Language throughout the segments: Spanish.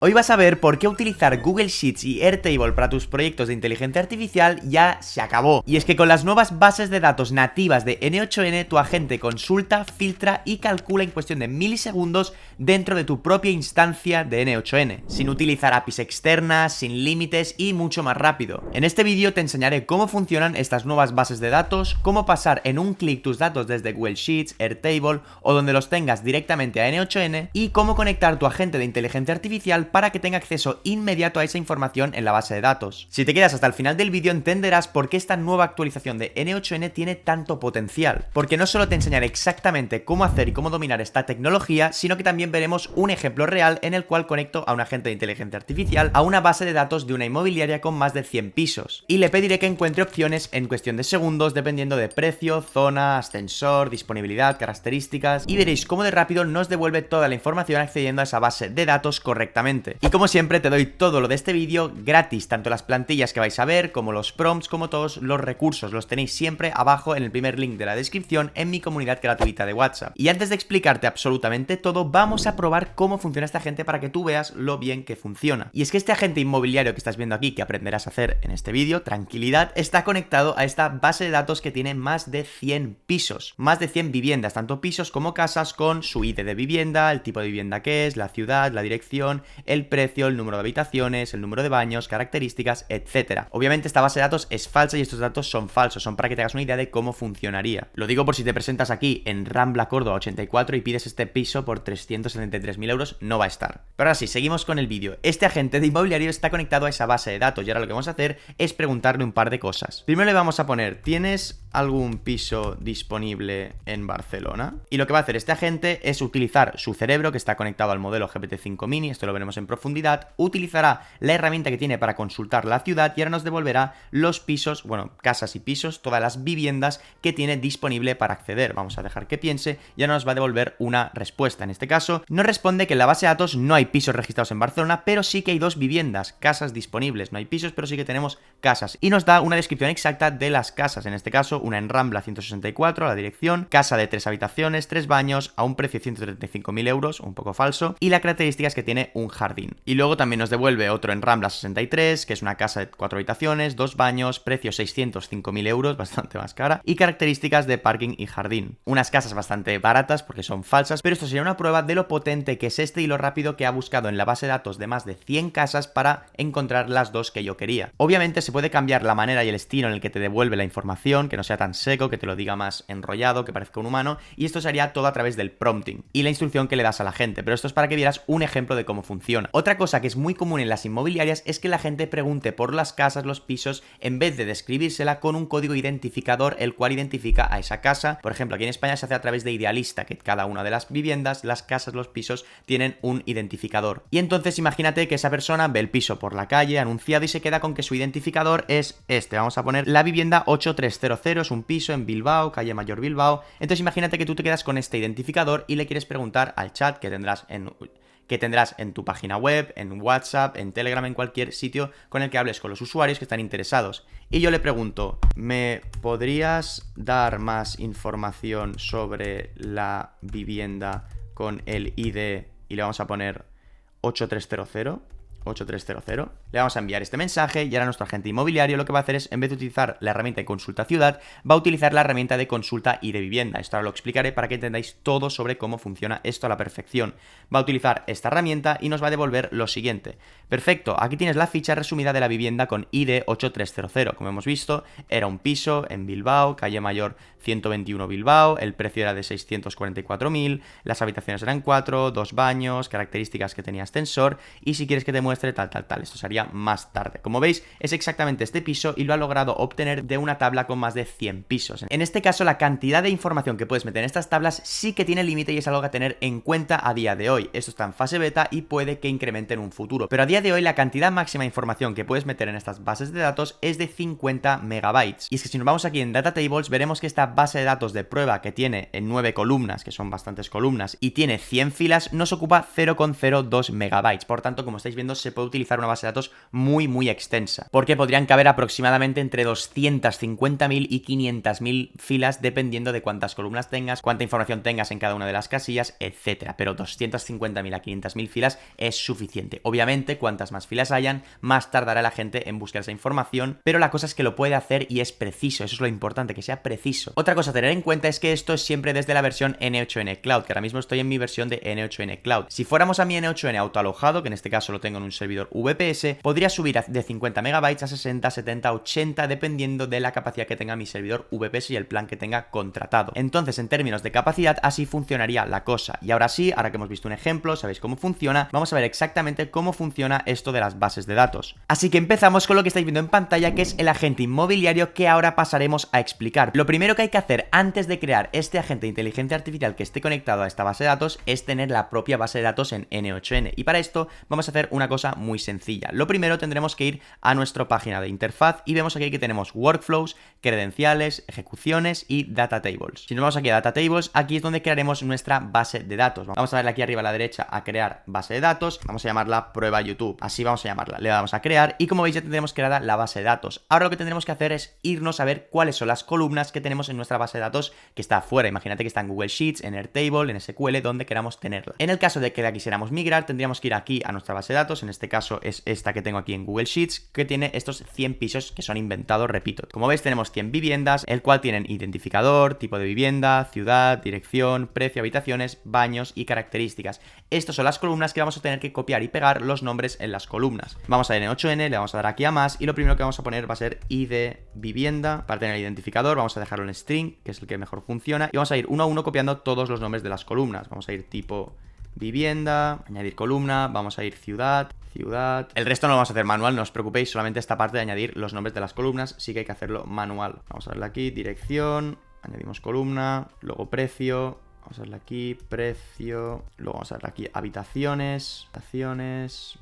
Hoy vas a ver por qué utilizar Google Sheets y Airtable para tus proyectos de inteligencia artificial ya se acabó. Y es que con las nuevas bases de datos nativas de N8N, tu agente consulta, filtra y calcula en cuestión de milisegundos dentro de tu propia instancia de N8N, sin utilizar APIs externas, sin límites y mucho más rápido. En este vídeo te enseñaré cómo funcionan estas nuevas bases de datos, cómo pasar en un clic tus datos desde Google Sheets, Airtable o donde los tengas directamente a N8N y cómo conectar tu agente de inteligencia artificial para que tenga acceso inmediato a esa información en la base de datos. Si te quedas hasta el final del vídeo entenderás por qué esta nueva actualización de N8N tiene tanto potencial, porque no solo te enseñaré exactamente cómo hacer y cómo dominar esta tecnología, sino que también veremos un ejemplo real en el cual conecto a un agente de inteligencia artificial a una base de datos de una inmobiliaria con más de 100 pisos, y le pediré que encuentre opciones en cuestión de segundos dependiendo de precio, zona, ascensor, disponibilidad, características, y veréis cómo de rápido nos devuelve toda la información accediendo a esa base de datos correctamente. Y como siempre te doy todo lo de este vídeo gratis, tanto las plantillas que vais a ver, como los prompts, como todos los recursos, los tenéis siempre abajo en el primer link de la descripción en mi comunidad gratuita de WhatsApp. Y antes de explicarte absolutamente todo, vamos a probar cómo funciona esta agente para que tú veas lo bien que funciona. Y es que este agente inmobiliario que estás viendo aquí, que aprenderás a hacer en este vídeo, tranquilidad, está conectado a esta base de datos que tiene más de 100 pisos, más de 100 viviendas, tanto pisos como casas, con su ID de vivienda, el tipo de vivienda que es, la ciudad, la dirección, el precio, el número de habitaciones, el número de baños, características, etcétera. Obviamente esta base de datos es falsa y estos datos son falsos, son para que te hagas una idea de cómo funcionaría. Lo digo por si te presentas aquí en Rambla Córdoba 84 y pides este piso por 373.000 euros, no va a estar. Pero ahora sí, seguimos con el vídeo. Este agente de inmobiliario está conectado a esa base de datos y ahora lo que vamos a hacer es preguntarle un par de cosas. Primero le vamos a poner, ¿tienes algún piso disponible en Barcelona? Y lo que va a hacer este agente es utilizar su cerebro que está conectado al modelo GPT-5 Mini, esto lo veremos en profundidad, utilizará la herramienta que tiene para consultar la ciudad y ahora nos devolverá los pisos, bueno, casas y pisos, todas las viviendas que tiene disponible para acceder. Vamos a dejar que piense y ahora nos va a devolver una respuesta. En este caso, nos responde que en la base de datos no hay pisos registrados en Barcelona, pero sí que hay dos viviendas, casas disponibles. No hay pisos, pero sí que tenemos casas. Y nos da una descripción exacta de las casas. En este caso, una en Rambla 164, la dirección, casa de 3 habitaciones, 3 baños, a un precio de 135.000 euros, un poco falso, y la característica es que tiene un jardín. Y luego también nos devuelve otro en Rambla 63, que es una casa de 4 habitaciones, 2 baños, precio 605.000 euros, bastante más cara, y características de parking y jardín. Unas casas bastante baratas porque son falsas, pero esto sería una prueba de lo potente que es este y lo rápido que ha buscado en la base de datos de más de 100 casas para encontrar las dos que yo quería. Obviamente se puede cambiar la manera y el estilo en el que te devuelve la información, que no sea tan seco, que te lo diga más enrollado, que parezca un humano, y esto sería todo a través del prompting y la instrucción que le das a la gente, pero esto es para que vieras un ejemplo de cómo funciona. Otra cosa que es muy común en las inmobiliarias es que la gente pregunte por las casas, los pisos, en vez de describírsela con un código identificador el cual identifica a esa casa. Por ejemplo, aquí en España se hace a través de Idealista, que cada una de las viviendas, las casas, los pisos tienen un identificador. Y entonces imagínate que esa persona ve el piso por la calle anunciado y se queda con que su identificador es este. Vamos a poner la vivienda 8300, es un piso en Bilbao, calle Mayor Bilbao. Entonces imagínate que tú te quedas con este identificador y le quieres preguntar al chat que tendrás en tu página web, en WhatsApp, en Telegram, en cualquier sitio con el que hables con los usuarios que están interesados. Y yo le pregunto, ¿me podrías dar más información sobre la vivienda con el ID? Y le vamos a poner 8300. Le vamos a enviar este mensaje y ahora nuestro agente inmobiliario lo que va a hacer es, en vez de utilizar la herramienta de consulta ciudad, va a utilizar la herramienta de consulta y de vivienda. Esto ahora lo explicaré para que entendáis todo sobre cómo funciona esto a la perfección. Va a utilizar esta herramienta y nos va a devolver lo siguiente. Perfecto, aquí tienes la ficha resumida de la vivienda con ID 8300. Como hemos visto, era un piso en Bilbao, calle Mayor 121 Bilbao, el precio era de 644.000, las habitaciones eran 4, 2 baños, características que tenía ascensor, y si quieres que te muestre tal. Esto sería más tarde. Como veis, es exactamente este piso y lo ha logrado obtener de una tabla con más de 100 pisos. En este caso, la cantidad de información que puedes meter en estas tablas sí que tiene límite y es algo a tener en cuenta a día de hoy. Esto está en fase beta y puede que incremente en un futuro. Pero a día de hoy, la cantidad máxima de información que puedes meter en estas bases de datos es de 50 megabytes. Y es que si nos vamos aquí en Data Tables, veremos que esta base de datos de prueba que tiene en 9 columnas, que son bastantes columnas, y tiene 100 filas, nos ocupa 0,02 megabytes. Por tanto, como estáis viendo, datos se puede utilizar una base de datos muy extensa, porque podrían caber aproximadamente entre 250.000 y 500.000 filas dependiendo de cuántas columnas tengas, cuánta información tengas en cada una de las casillas, etcétera. Pero 250.000 a 500.000 filas es suficiente. Obviamente, cuantas más filas hayan, más tardará la gente en buscar esa información, pero la cosa es que lo puede hacer y es preciso. Eso es lo importante, que sea preciso. Otra cosa a tener en cuenta es que esto es siempre desde la versión N8N Cloud, que ahora mismo estoy en mi versión de N8N Cloud. Si fuéramos a mi N8N autoalojado, que en este caso lo tengo en un servidor VPS, podría subir de 50 megabytes a 60, 70, 80, dependiendo de la capacidad que tenga mi servidor VPS y el plan que tenga contratado. Entonces, en términos de capacidad, así funcionaría la cosa. Y ahora sí, ahora que hemos visto un ejemplo, sabéis cómo funciona, vamos a ver exactamente cómo funciona esto de las bases de datos. Así que empezamos con lo que estáis viendo en pantalla, que es el agente inmobiliario, que ahora pasaremos a explicar. Lo primero que hay que hacer antes de crear este agente de inteligencia artificial que esté conectado a esta base de datos es tener la propia base de datos en N8N. Y para esto vamos a hacer una cosa muy sencilla. Lo primero, tendremos que ir a nuestra página de interfaz y vemos aquí que tenemos workflows, credenciales, ejecuciones y data tables. Si nos vamos aquí a data tables, aquí es donde crearemos nuestra base de datos. Vamos a darle aquí arriba a la derecha a crear base de datos. Vamos a llamarla prueba YouTube. Así vamos a llamarla. Le damos a crear y como veis ya tendremos creada la base de datos. Ahora lo que tendremos que hacer es irnos a ver cuáles son las columnas que tenemos en nuestra base de datos que está afuera. Imagínate que está en Google Sheets, en Airtable, en SQL, donde queramos tenerla. En el caso de que la quisiéramos migrar, tendríamos que ir aquí a nuestra base de datos. En este caso es esta que tengo aquí en Google Sheets, que tiene estos 100 pisos que son inventados, repito. Como veis tenemos 100 viviendas, el cual tienen identificador, tipo de vivienda, ciudad, dirección, precio, habitaciones, baños y características. Estas son las columnas que vamos a tener que copiar y pegar los nombres en las columnas. Vamos a N8N, le vamos a dar aquí a más y lo primero que vamos a poner va a ser ID vivienda. Para tener el identificador vamos a dejarlo en string, que es el que mejor funciona, y vamos a ir uno a uno copiando todos los nombres de las columnas. Vamos a ir tipo vivienda, añadir columna, vamos a ir ciudad. El resto no lo vamos a hacer manual, no os preocupéis, solamente esta parte de añadir los nombres de las columnas sí que hay que hacerlo manual. Vamos a darle aquí, dirección, añadimos columna, luego precio, vamos a darle aquí, precio, luego vamos a darle aquí habitaciones,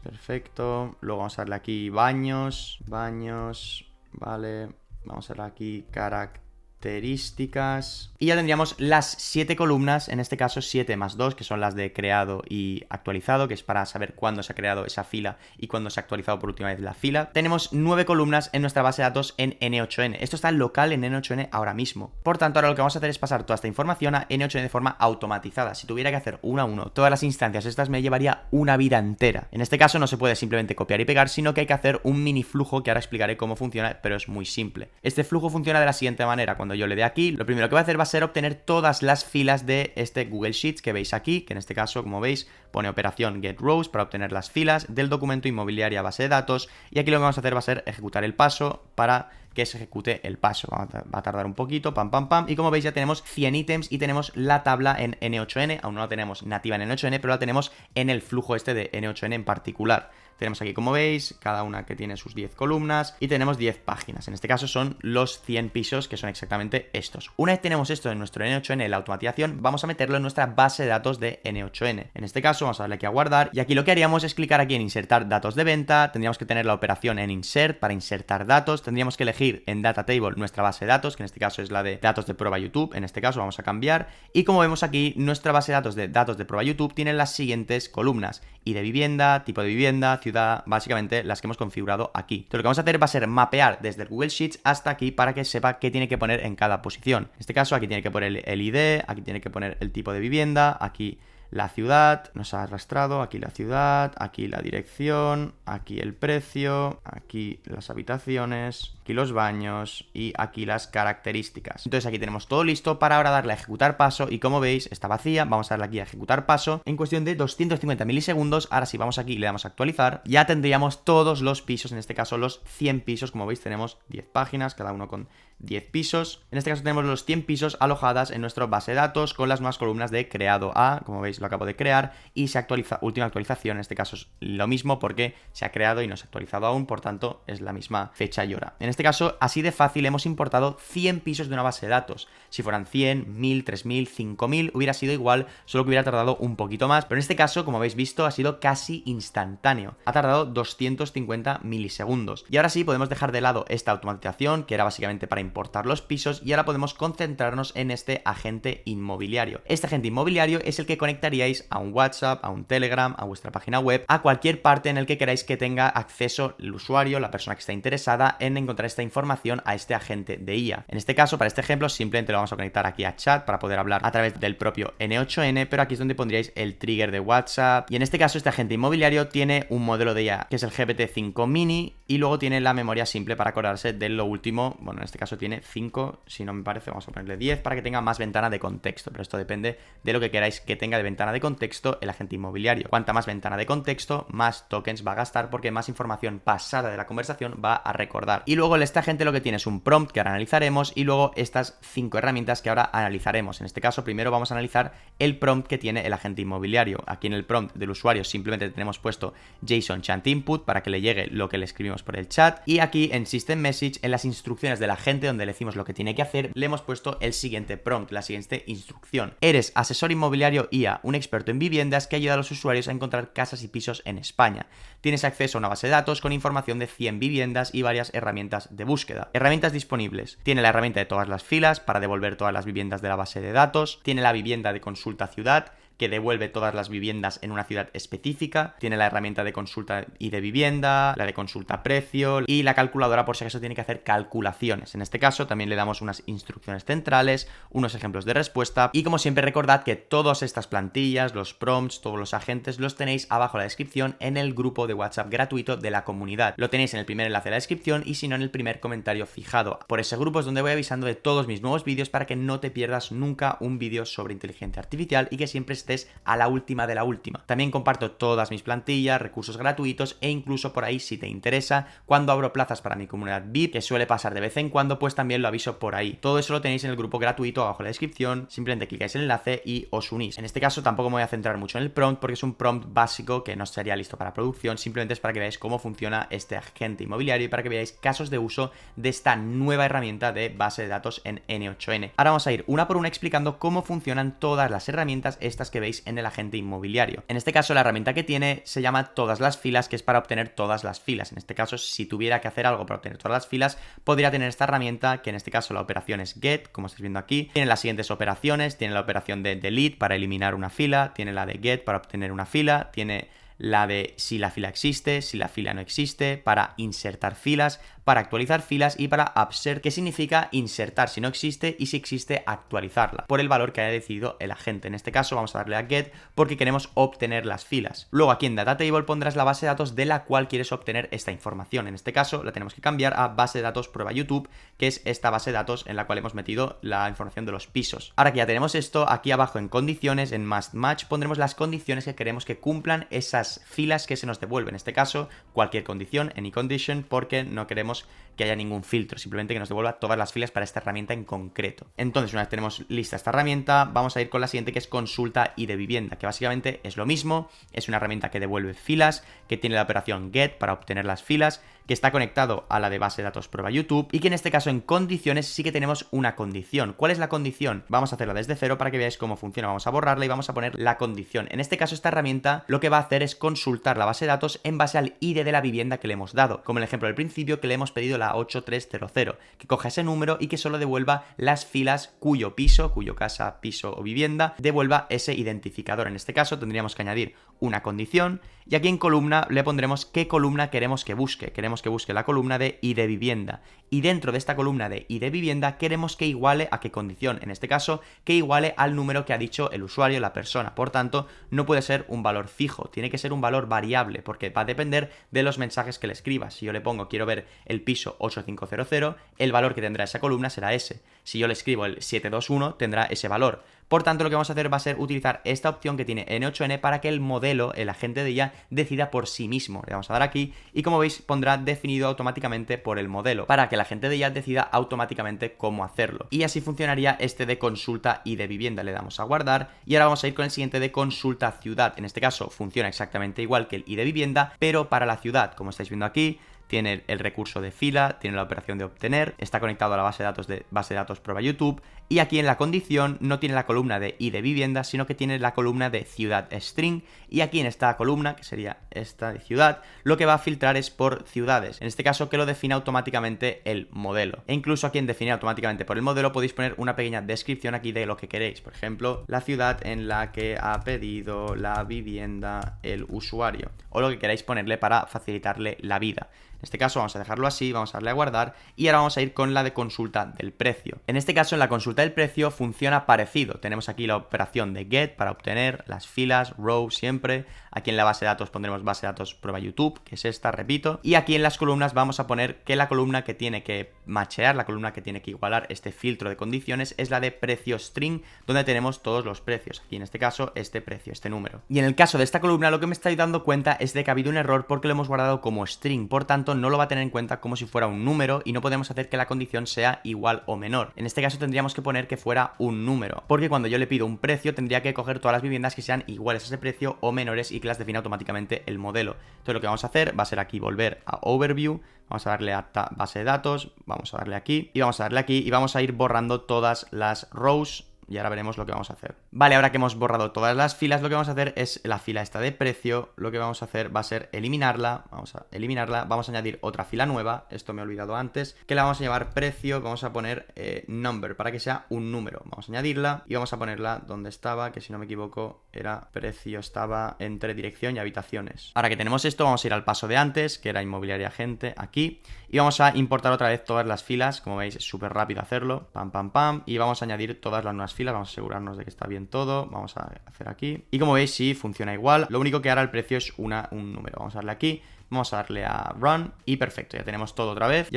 perfecto, luego vamos a darle aquí baños, vale, vamos a darle aquí características y ya tendríamos las 7 columnas, en este caso 7 más 2, que son las de creado y actualizado, que es para saber cuándo se ha creado esa fila y cuándo se ha actualizado por última vez la fila. Tenemos 9 columnas en nuestra base de datos en N8N. Esto está local en N8N ahora mismo. Por tanto, ahora lo que vamos a hacer es pasar toda esta información a N8N de forma automatizada. Si tuviera que hacer uno a uno todas las instancias estas, me llevaría una vida entera. En este caso no se puede simplemente copiar y pegar, sino que hay que hacer un mini flujo que ahora explicaré cómo funciona, pero es muy simple. Este flujo funciona de la siguiente manera. Cuando yo le dé aquí, lo primero que voy a hacer va a ser obtener todas las filas de este Google Sheets que veis aquí, que en este caso, como veis, pone operación get rows para obtener las filas del documento inmobiliaria base de datos, y aquí lo que vamos a hacer va a ser ejecutar el paso para que se ejecute el paso. Va a tardar un poquito, pam, y como veis ya tenemos 100 ítems y tenemos la tabla en N8N, aún no la tenemos nativa en N8N, pero la tenemos en el flujo este de N8N en particular. Tenemos aquí, como veis, cada una que tiene sus 10 columnas y tenemos 10 páginas. En este caso son los 100 pisos, que son exactamente estos. Una vez tenemos esto en nuestro N8N, la automatización, vamos a meterlo en nuestra base de datos de N8N. En este caso vamos a darle aquí a guardar y aquí lo que haríamos es clicar aquí en insertar datos de venta. Tendríamos que tener la operación en insert para insertar datos. Tendríamos que elegir en data table nuestra base de datos, que en este caso es la de datos de prueba YouTube. En este caso vamos a cambiar y como vemos aquí, nuestra base de datos de prueba YouTube tiene las siguientes columnas: ID de vivienda, tipo de vivienda, ciudad, básicamente las que hemos configurado aquí. Entonces lo que vamos a hacer va a ser mapear desde el Google Sheets hasta aquí para que sepa qué tiene que poner en cada posición. En este caso aquí tiene que poner el ID, aquí tiene que poner el tipo de vivienda, aquí la ciudad, nos ha arrastrado, aquí la ciudad, aquí la dirección, aquí el precio, aquí las habitaciones, aquí los baños y aquí las características. Entonces aquí tenemos todo listo para ahora darle a ejecutar paso y como veis está vacía. Vamos a darle aquí a ejecutar paso en cuestión de 250 milisegundos. Ahora sí, vamos aquí y le damos a actualizar. Ya tendríamos todos los pisos, en este caso los 100 pisos. Como veis tenemos 10 páginas, cada uno con 10 pisos. En este caso tenemos los 100 pisos alojadas en nuestra base de datos con las nuevas columnas de creado a, como veis lo acabo de crear, y se actualiza, última actualización, en este caso es lo mismo porque se ha creado y no se ha actualizado aún, por tanto es la misma fecha y hora. En este caso, así de fácil, hemos importado 100 pisos de una base de datos. Si fueran 100, 1000, 3000, 5000, hubiera sido igual, solo que hubiera tardado un poquito más, pero en este caso, como habéis visto, ha sido casi instantáneo. Ha tardado 250 milisegundos. Y ahora sí, podemos dejar de lado esta automatización, que era básicamente para importar los pisos, y ahora podemos concentrarnos en este agente inmobiliario. Este agente inmobiliario es el que conecta conectaríais a un WhatsApp, a un Telegram, a vuestra página web, a cualquier parte en el que queráis que tenga acceso el usuario, la persona que está interesada en encontrar esta información a este agente de IA. En este caso, para este ejemplo, simplemente lo vamos a conectar aquí a chat para poder hablar a través del propio N8N, pero aquí es donde pondríais el trigger de WhatsApp. Y en este caso, este agente inmobiliario tiene un modelo de IA que es el GPT-5 Mini y luego tiene la memoria simple para acordarse de lo último. Bueno, en este caso tiene 5, si no me parece, vamos a ponerle 10 para que tenga más ventana de contexto, pero esto depende de lo que queráis que tenga de ventana de contexto el agente inmobiliario. Cuanta más ventana de contexto, más tokens va a gastar porque más información pasada de la conversación va a recordar. Y luego este agente lo que tiene es un prompt que ahora analizaremos y luego estas 5 herramientas que ahora analizaremos. En este caso, primero vamos a analizar el prompt que tiene el agente inmobiliario. Aquí en el prompt del usuario simplemente tenemos puesto JSON Chat Input para que le llegue lo que le escribimos por el chat. Y aquí en System Message, en las instrucciones del agente donde le decimos lo que tiene que hacer, le hemos puesto el siguiente prompt, la siguiente instrucción. Eres asesor inmobiliario IA, un experto en viviendas que ayuda a los usuarios a encontrar casas y pisos en España. Tienes acceso a una base de datos con información de 100 viviendas y varias herramientas de búsqueda. Herramientas disponibles. Tiene la herramienta de todas las filas para devolver todas las viviendas de la base de datos. Tiene la vivienda de consulta ciudad, que devuelve todas las viviendas en una ciudad específica. Tiene la herramienta de consulta y de vivienda, la de consulta precio y la calculadora por si acaso tiene que hacer calculaciones. En este caso también le damos unas instrucciones centrales, unos ejemplos de respuesta y como siempre recordad que todas estas plantillas, los prompts, todos los agentes los tenéis abajo en la descripción en el grupo de WhatsApp gratuito de la comunidad. Lo tenéis en el primer enlace de la descripción y si no en el primer comentario fijado. Por ese grupo es donde voy avisando de todos mis nuevos vídeos para que no te pierdas nunca un vídeo sobre inteligencia artificial y que siempre estés a la última de la última. También comparto todas mis plantillas, recursos gratuitos e incluso por ahí, si te interesa, cuando abro plazas para mi comunidad VIP, que suele pasar de vez en cuando, pues también lo aviso por ahí. Todo eso lo tenéis en el grupo gratuito abajo en la descripción, simplemente clicáis el enlace y os unís. En este caso tampoco me voy a centrar mucho en el prompt porque es un prompt básico que no estaría listo para producción, simplemente es para que veáis cómo funciona este agente inmobiliario y para que veáis casos de uso de esta nueva herramienta de base de datos en N8N. Ahora vamos a ir una por una explicando cómo funcionan todas las herramientas estas que veis en el agente inmobiliario. En este caso la herramienta que tiene se llama todas las filas, que es para obtener todas las filas. En este caso, si tuviera que hacer algo para obtener todas las filas, podría tener esta herramienta, que en este caso la operación es get, como estáis viendo aquí. Tiene las siguientes operaciones, tiene la operación de delete para eliminar una fila, tiene la de get para obtener una fila, tiene la de si la fila existe, si la fila no existe, para insertar filas, para actualizar filas y para upsert, que significa insertar si no existe y si existe actualizarla por el valor que haya decidido el agente. En este caso vamos a darle a get porque queremos obtener las filas. Luego aquí en Data Table pondrás la base de datos de la cual quieres obtener esta información. En este caso la tenemos que cambiar a base de datos prueba YouTube, que es esta base de datos en la cual hemos metido la información de los pisos. Ahora que ya tenemos esto, aquí abajo en condiciones, en must match, pondremos las condiciones que queremos que cumplan esas filas que se nos devuelven. En este caso, cualquier condición, any condition, porque no queremos que haya ningún filtro, simplemente que nos devuelva todas las filas para esta herramienta en concreto. Entonces, una vez tenemos lista esta herramienta, vamos a ir con la siguiente, que es consulta y de vivienda, que básicamente es lo mismo, es una herramienta que devuelve filas, que tiene la operación get para obtener las filas, que está conectado a la de base de datos prueba YouTube y que en este caso en condiciones sí que tenemos una condición. ¿Cuál es la condición? Vamos a hacerla desde cero para que veáis cómo funciona. Vamos a borrarla y vamos a poner la condición. En este caso esta herramienta lo que va a hacer es consultar la base de datos en base al ID de la vivienda que le hemos dado, como el ejemplo del principio que le hemos pedido la 8300, que coja ese número y que solo devuelva las filas cuyo piso, cuyo casa, piso o vivienda devuelva ese identificador. En este caso tendríamos que añadir una condición y aquí en columna le pondremos qué columna queremos que busque. Queremos que busque la columna de ID vivienda y dentro de esta columna de ID vivienda queremos que iguale a qué condición, en este caso que iguale al número que ha dicho el usuario, la persona. Por tanto, no puede ser un valor fijo, tiene que ser un valor variable porque va a depender de los mensajes que le escribas. Si yo le pongo quiero ver el piso 8500, el valor que tendrá esa columna será ese. Si yo le escribo el 721 tendrá ese valor. Por tanto, lo que vamos a hacer va a ser utilizar esta opción que tiene N8N para que el modelo, el agente de IA, decida por sí mismo. Le vamos a dar aquí y como veis pondrá definido automáticamente por el modelo para que el agente de IA decida automáticamente cómo hacerlo. Y así funcionaría este de consulta y de vivienda. Le damos a guardar y ahora vamos a ir con el siguiente de consulta ciudad. En este caso funciona exactamente igual que el y de vivienda, pero para la ciudad, como estáis viendo aquí. Tiene el recurso de fila, tiene la operación de obtener, está conectado a la base de datos prueba YouTube y aquí en la condición no tiene la columna de ID de vivienda, sino que tiene la columna de ciudad string, y aquí en esta columna, que sería esta de ciudad, lo que va a filtrar es por ciudades, en este caso que lo define automáticamente el modelo. E incluso aquí en definir automáticamente por el modelo podéis poner una pequeña descripción aquí de lo que queréis, por ejemplo, la ciudad en la que ha pedido la vivienda el usuario, o lo que queráis ponerle para facilitarle la vida. En este caso vamos a dejarlo así, vamos a darle a guardar y ahora vamos a ir con la de consulta del precio. En este caso en la consulta del precio funciona parecido. Tenemos aquí la operación de get para obtener las filas, row siempre. Aquí en la base de datos pondremos base de datos prueba YouTube, que es esta, repito. Y aquí en las columnas vamos a poner que la columna que tiene que machear, la columna que tiene que igualar este filtro de condiciones es la de precio string, donde tenemos todos los precios. Aquí en este caso este precio, este número. Y en el caso de esta columna lo que me estoy dando cuenta es de que ha habido un error porque lo hemos guardado como string. Por tanto no lo va a tener en cuenta como si fuera un número y no podemos hacer que la condición sea igual o menor. En este caso tendríamos que poner que fuera un número, porque cuando yo le pido un precio tendría que coger todas las viviendas que sean iguales a ese precio o menores y que las define automáticamente el modelo. Entonces lo que vamos a hacer va a ser aquí volver a Overview, vamos a darle a base de datos, vamos a darle aquí y vamos a darle aquí y vamos a ir borrando todas las rows. Y ahora veremos lo que vamos a hacer. Vale, ahora que hemos borrado todas las filas, lo que vamos a hacer es la fila esta de precio. Lo que vamos a hacer va a ser eliminarla. Vamos a eliminarla. Vamos a añadir otra fila nueva. Esto me he olvidado antes. Que la vamos a llamar precio. Vamos a poner number para que sea un número. Vamos a añadirla y vamos a ponerla donde estaba, que si no me equivoco era precio. Estaba entre dirección y habitaciones. Ahora que tenemos esto, vamos a ir al paso de antes, que era inmobiliaria gente, aquí. Y vamos a importar otra vez todas las filas. Como veis, es súper rápido hacerlo. Pam, pam, pam. Y vamos a añadir todas las nuevas filas, vamos a asegurarnos de que está bien todo, vamos a hacer aquí, y como veis sí funciona igual, lo único que ahora el precio es un número, vamos a darle aquí, vamos a darle a run y perfecto, ya tenemos todo otra vez,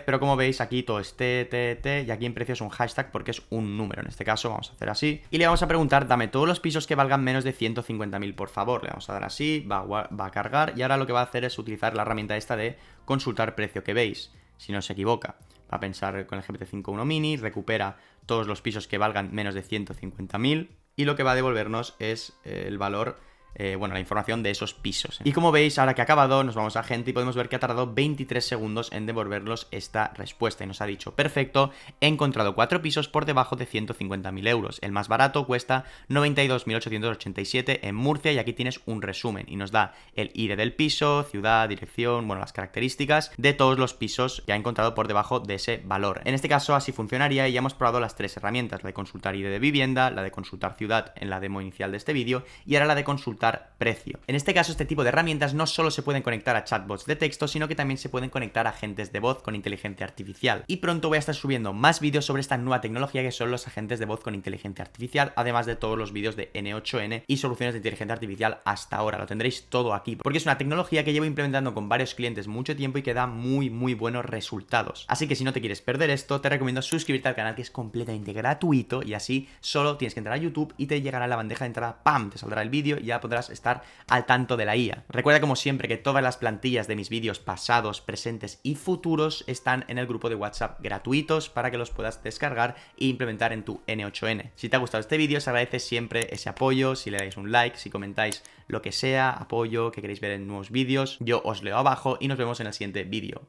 pero como veis aquí todo es t, y aquí en precio es un hashtag porque es un número, en este caso vamos a hacer así, y le vamos a preguntar, dame todos los pisos que valgan menos de 150.000 por favor, le vamos a dar así, va a cargar, y ahora lo que va a hacer es utilizar la herramienta esta de consultar precio que veis, si no se equivoca. Va a pensar con el GPT-5.1 mini, recupera todos los pisos que valgan menos de 150.000 y lo que va a devolvernos es el valor, la información de esos pisos. Y como veis, ahora que ha acabado, nos vamos a gente y podemos ver que ha tardado 23 segundos en devolvernos esta respuesta y nos ha dicho, perfecto, he encontrado 4 pisos por debajo de 150.000 euros. El más barato cuesta 92.887 en Murcia y aquí tienes un resumen y nos da el ID del piso, ciudad, dirección, las características de todos los pisos que ha encontrado por debajo de ese valor. En este caso así funcionaría y ya hemos probado las 3 herramientas, la de consultar ID de vivienda, la de consultar ciudad en la demo inicial de este vídeo y ahora la de consultar precio. En este caso, este tipo de herramientas no solo se pueden conectar a chatbots de texto, sino que también se pueden conectar a agentes de voz con inteligencia artificial. Y pronto voy a estar subiendo más vídeos sobre esta nueva tecnología que son los agentes de voz con inteligencia artificial, además de todos los vídeos de N8N y soluciones de inteligencia artificial hasta ahora. Lo tendréis todo aquí, porque es una tecnología que llevo implementando con varios clientes mucho tiempo y que da muy buenos resultados. Así que si no te quieres perder esto, te recomiendo suscribirte al canal, que es completamente gratuito, y así solo tienes que entrar a YouTube y te llegará la bandeja de entrada, ¡pam!, te saldrá el vídeo y ya podrás estar al tanto de la IA. Recuerda como siempre que todas las plantillas de mis vídeos pasados, presentes y futuros están en el grupo de WhatsApp gratuitos para que los puedas descargar e implementar en tu N8N. Si te ha gustado este vídeo, se agradece siempre ese apoyo, si le dais un like, si comentáis lo que sea, apoyo, que queréis ver en nuevos vídeos, yo os leo abajo y nos vemos en el siguiente vídeo.